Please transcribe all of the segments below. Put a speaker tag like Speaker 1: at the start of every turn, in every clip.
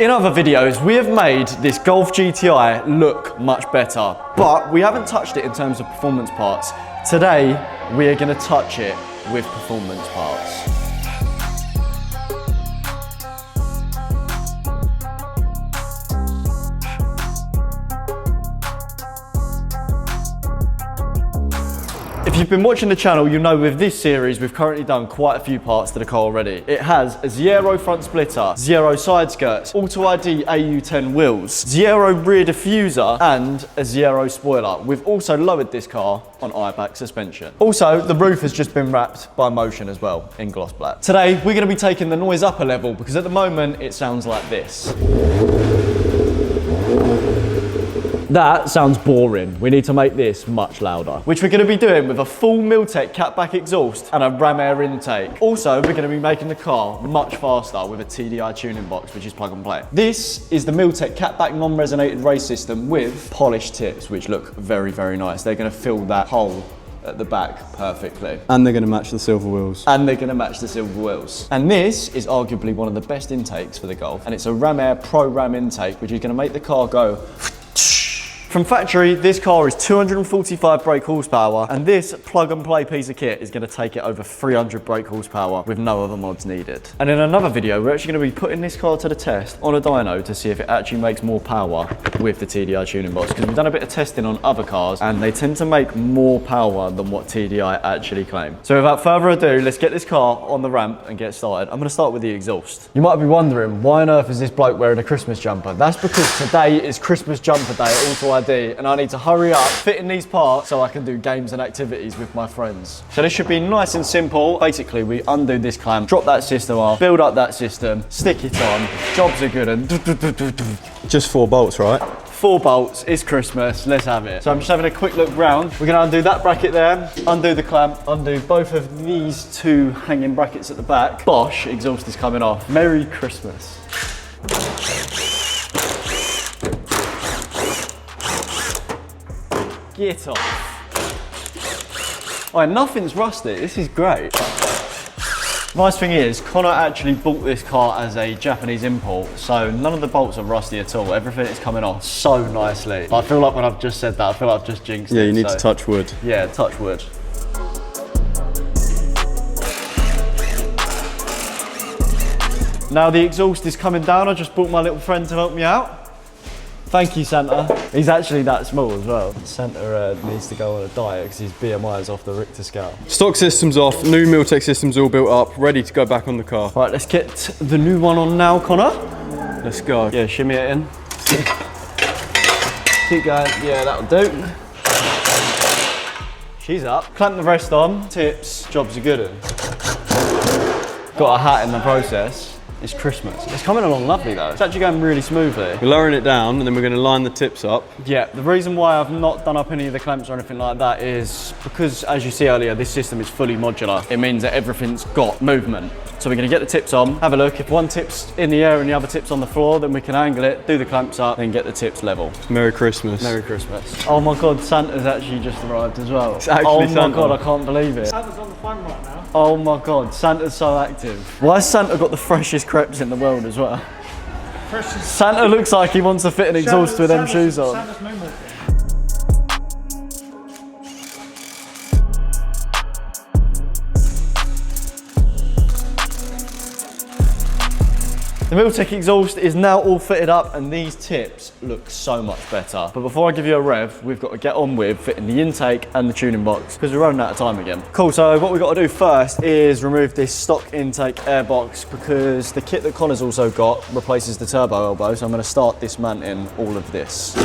Speaker 1: In other videos, we have made this Golf GTI look much better, but we haven't touched it in terms of performance parts. Today, we are going to touch it with performance parts. If you've been watching the channel, you know with this series, we've currently done quite a few parts to the car already. It has a Zero front splitter, Zero side skirts, AUTOID AU10 wheels, Zero rear diffuser, and a Zero spoiler. We've also lowered this car on airbag suspension. Also, the roof has just been wrapped by Motion as well in gloss black. Today, we're going to be taking the noise up a level because at the moment, it sounds like this. That sounds boring. We need to make this much louder, which we're going to be doing with a full Milltek catback exhaust and a ram air intake. Also, we're going to be making the car much faster with a TDI tuning box, which is plug and play. This is the Milltek catback non-resonated race system with polished tips, which look very, very nice. They're going to fill that hole at the back perfectly.
Speaker 2: And they're going to match the silver wheels.
Speaker 1: And they're going to match the silver wheels. And this is arguably one of the best intakes for the Golf. And it's a Ram Air Pro Ram intake, which is going to make the car go from factory. This car is 245 brake horsepower, and this plug and play piece of kit is going to take it over 300 brake horsepower with no other mods needed. And in another video, we're actually going to be putting this car to the test on a dyno to see if it actually makes more power with the TDI tuning box, because we've done a bit of testing on other cars and they tend to make more power than what TDI actually claim. So without further ado, let's get this car on the ramp and get started. I'm going to start with the exhaust. You might be wondering, why on earth is this bloke wearing a Christmas jumper? That's because today is Christmas jumper day at AUTOID, and I need to hurry up fitting these parts so I can do games and activities with my friends. So this should be nice and simple. Basically, we undo this clamp, drop that system off, build up that system, stick it on, jobs are good, and
Speaker 2: Just 4 bolts, right?
Speaker 1: 4 bolts, it's Christmas, let's have it. So I'm just having a quick look round. We're gonna undo that bracket there, undo the clamp, undo both of these 2 hanging brackets at the back. Bosh, exhaust is coming off. Merry Christmas. Get off. Oh, nothing's rusty. This is great. Nice thing is, Connor actually bought this car as a Japanese import, so none of the bolts are rusty at all. Everything is coming off so nicely. I feel like when I've just said that, I feel like I've just jinxed it.
Speaker 2: Yeah, you need to touch wood.
Speaker 1: Yeah, touch wood. Now the exhaust is coming down. I just brought my little friend to help me out. Thank you, Santa. He's actually that small as well. Santa needs to go on a diet because his BMI is off the Richter scale.
Speaker 2: Stock system's off, new Milltek system's all built up, ready to go back on the car.
Speaker 1: Right, let's get the new one on now, Connor.
Speaker 2: Let's go.
Speaker 1: Yeah, shimmy it in. Keep going. Yeah, that'll do. She's up. Clamp the rest on. Tips, jobs are good. Got a hat in the process. It's Christmas. It's coming along lovely though. It's actually going really smoothly.
Speaker 2: We're lowering it down and then we're going to line the tips up.
Speaker 1: Yeah, the reason why I've not done up any of the clamps or anything like that is because, as you see earlier, this system is fully modular. It means that everything's got movement. So we're going to get the tips on, have a look. If one tip's in the air and the other tip's on the floor, then we can angle it, do the clamps up, then get the tips level.
Speaker 2: Merry Christmas.
Speaker 1: Merry Christmas. Oh my God, Santa's actually just arrived as well.
Speaker 2: It's actually
Speaker 1: oh
Speaker 2: Santa.
Speaker 1: My God, I can't believe it.
Speaker 3: Santa's on the phone right now.
Speaker 1: Oh my God, Santa's so active. Why has Santa got the freshest crepes in the world as well?
Speaker 3: Precious.
Speaker 1: Santa looks like he wants to fit an exhaust with them shoes on.
Speaker 3: Santa's moonwalking.
Speaker 1: The Milltek exhaust is now all fitted up and these tips look so much better. But before I give you a rev, we've got to get on with fitting the intake and the tuning box because we're running out of time again. Cool, so what we've got to do first is remove this stock intake air box because the kit that Connor's also got replaces the turbo elbow. So I'm going to start dismantling all of this.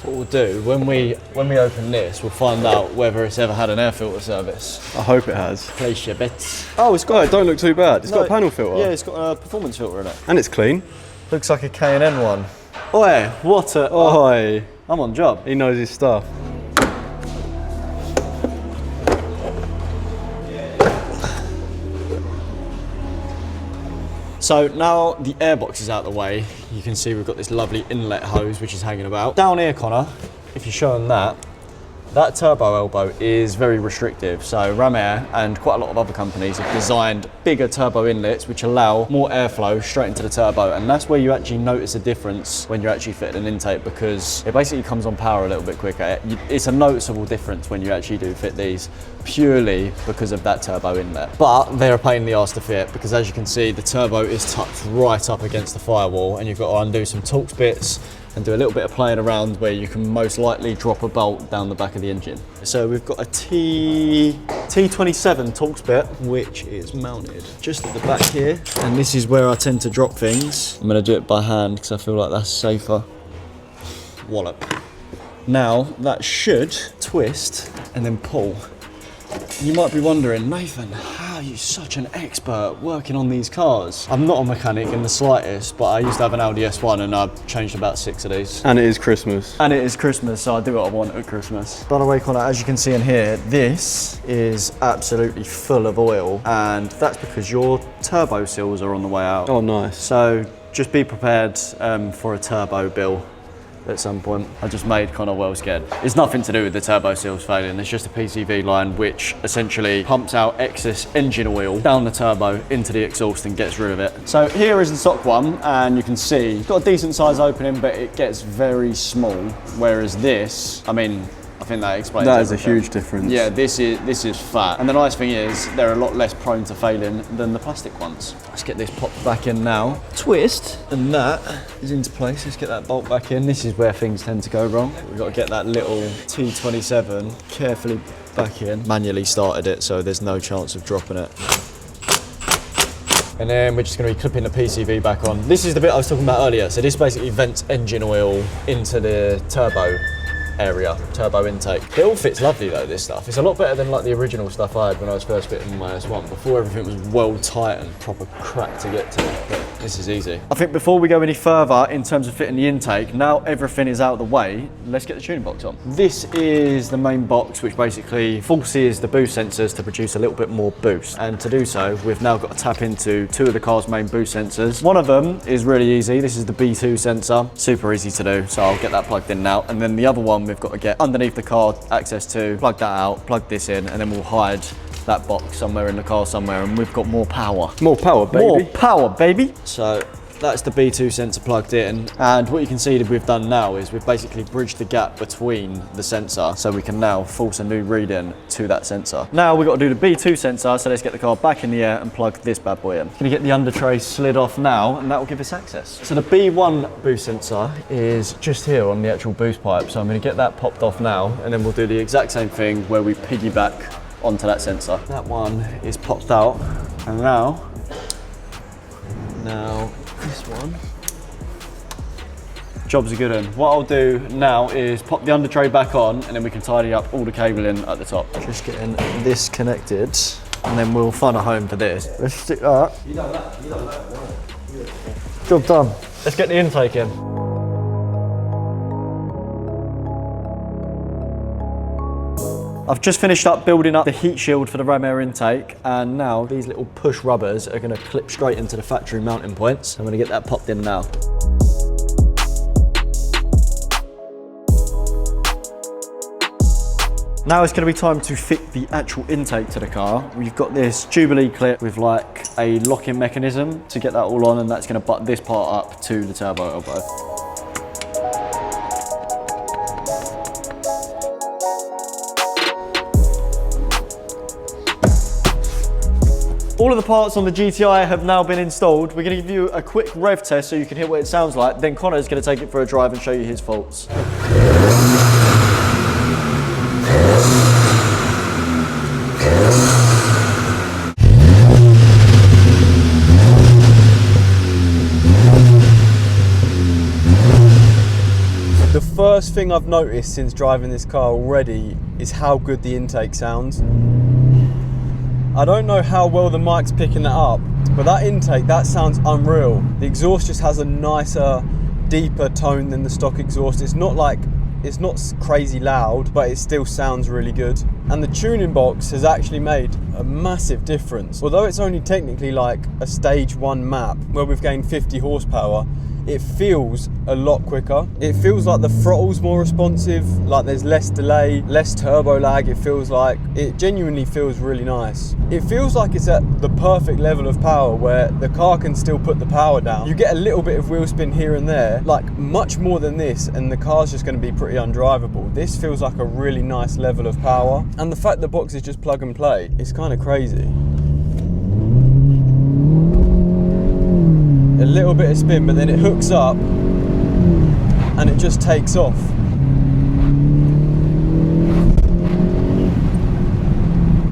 Speaker 1: What we'll do, when we open this, we'll find out whether it's ever had an air filter service.
Speaker 2: I hope it has.
Speaker 1: Place your bets.
Speaker 2: Oh, it's got, it don't look too bad. It's got a panel filter.
Speaker 1: Yeah, it's got a performance filter in it.
Speaker 2: And it's clean.
Speaker 1: Looks like a K&N one. Oi, what a...
Speaker 2: Oi.
Speaker 1: I'm on job.
Speaker 2: He knows his stuff.
Speaker 1: So now the airbox is out of the way, you can see we've got this lovely inlet hose which is hanging about. Down here, Connor, if you show them that, That turbo elbow is very restrictive. So Ram Air and quite a lot of other companies have designed bigger turbo inlets which allow more airflow straight into the turbo, and that's where you actually notice a difference when you're actually fitting an intake, because it basically comes on power a little bit quicker. It's a noticeable difference when you actually do fit these, purely because of that turbo inlet. But they're a pain in the arse to fit, because as you can see, the turbo is tucked right up against the firewall, and you've got to undo some Torx bits and do a little bit of playing around where you can most likely drop a bolt down the back of the engine. So we've got a T27 Torx bit, which is mounted just at the back here. And this is where I tend to drop things. I'm gonna do it by hand because I feel like that's safer. Wallop. Now that should twist and then pull. You might be wondering, Nathan, how are you such an expert working on these cars? I'm not a mechanic in the slightest, but I used to have an Audi S1 and I've changed about 6 of these.
Speaker 2: And it is Christmas.
Speaker 1: And it is Christmas, so I do what I want at Christmas. By the way, Connor, as you can see in here, this is absolutely full of oil, and that's because your turbo seals are on the way out.
Speaker 2: Oh, nice.
Speaker 1: So just be prepared for a turbo bill at some point. I just made Connor well scared. It's nothing to do with the turbo seals failing, it's just a PCV line which essentially pumps out excess engine oil down the turbo into the exhaust and gets rid of it. So here is the stock one, and you can see it's got a decent size opening, but it gets very small, whereas this, I mean, I think that explains
Speaker 2: That is a
Speaker 1: everything.
Speaker 2: huge difference.
Speaker 1: Yeah, this is fat. And the nice thing is, they're a lot less prone to failing than the plastic ones. Let's get this popped back in now. Twist, and that is into place. Let's get that bolt back in. This is where things tend to go wrong. We've got to get that little T27 carefully back in. Manually started it, so there's no chance of dropping it. And then we're just going to be clipping the PCV back on. This is the bit I was talking about earlier. So this basically vents engine oil into the turbo area, turbo intake. It all fits lovely though, this stuff. It's a lot better than like the original stuff I had when I was first fitting my S1. Before, everything was well tight and proper crack to get to, but this is easy. I think before we go any further in terms of fitting the intake, now everything is out of the way, let's get the tuning box on. This is the main box which basically forces the boost sensors to produce a little bit more boost. And to do so, we've now got to tap into 2 of the car's main boost sensors. One of them is really easy. This is the B2 sensor. Super easy to do, so I'll get that plugged in now. And then the other one we've got to get underneath the car access to, plug that out, plug this in, and then we'll hide that box somewhere in the car somewhere, and we've got more power.
Speaker 2: More power, baby.
Speaker 1: More power, baby. So that's the B2 sensor plugged in, and what you can see that we've done now is we've basically bridged the gap between the sensor, so we can now force a new reading to that sensor. Now we've got to do the B2 sensor, so let's get the car back in the air and plug this bad boy in. Gonna get the under tray slid off now, and that will give us access. So the B1 boost sensor is just here on the actual boost pipe, so I'm gonna get that popped off now, and then we'll do the exact same thing where we piggyback onto that sensor. That one is popped out, and now this one. Job's a good one. What I'll do now is pop the under tray back on, and then we can tidy up all the cabling at the top. Just getting this connected, and then we'll find a home for this. Let's stick that. You done that. Job done. Let's get the intake in. I've just finished up building up the heat shield for the Ram Air intake, and now these little push rubbers are going to clip straight into the factory mounting points. I'm going to get that popped in now. Now it's going to be time to fit the actual intake to the car. We've got this Jubilee clip with like a locking mechanism to get that all on, and that's going to butt this part up to the turbo elbow. All of the parts on the GTI have now been installed. We're going to give you a quick rev test so you can hear what it sounds like. Then Connor's going to take it for a drive and show you his faults.
Speaker 2: The first thing I've noticed since driving this car already is how good the intake sounds. I don't know how well the mic's picking that up, but that intake, that sounds unreal. The exhaust just has a nicer, deeper tone than the stock exhaust. It's not crazy loud, but it still sounds really good. And the tuning box has actually made a massive difference. Although it's only technically like a stage 1 map where we've gained 50 horsepower, it feels a lot quicker. It feels like the throttle's more responsive, like there's less delay, less turbo lag. It feels like, it genuinely feels really nice. It feels like it's at the perfect level of power where the car can still put the power down. You get a little bit of wheel spin here and there, like much more than this, and the car's just going to be pretty undrivable. This feels like a really nice level of power, and the fact the box is just plug and play, it's kind of crazy. A little bit of spin, but then it hooks up and it just takes off.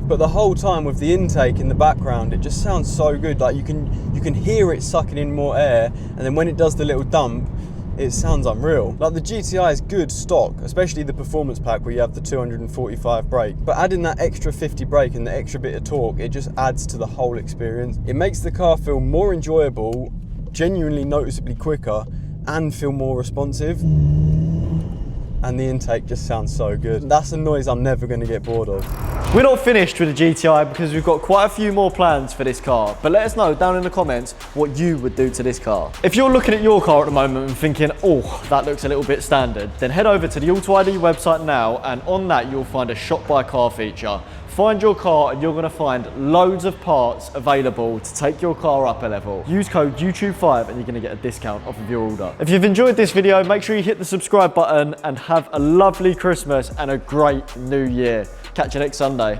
Speaker 2: But the whole time with the intake in the background, it just sounds so good. Like you can hear it sucking in more air, and then when it does the little dump, it sounds unreal. Like the GTI is good stock, especially the performance pack where you have the 245 brake. But adding that extra 50 brake and the extra bit of torque, it just adds to the whole experience. It makes the car feel more enjoyable, genuinely noticeably quicker, and feel more responsive. And the intake just sounds so good. That's a noise I'm never going to get bored of.
Speaker 1: We're not finished with the GTI because we've got quite a few more plans for this car, but let us know down in the comments what you would do to this car. If you're looking at your car at the moment and thinking, oh, that looks a little bit standard, then head over to the AUTOID website now, and on that you'll find a shop by car feature. Find your car and you're going to find loads of parts available to take your car up a level. Use code YouTube5 and you're going to get a discount off of your order. If you've enjoyed this video, make sure you hit the subscribe button and have a lovely Christmas and a great new year. Catch you next Sunday.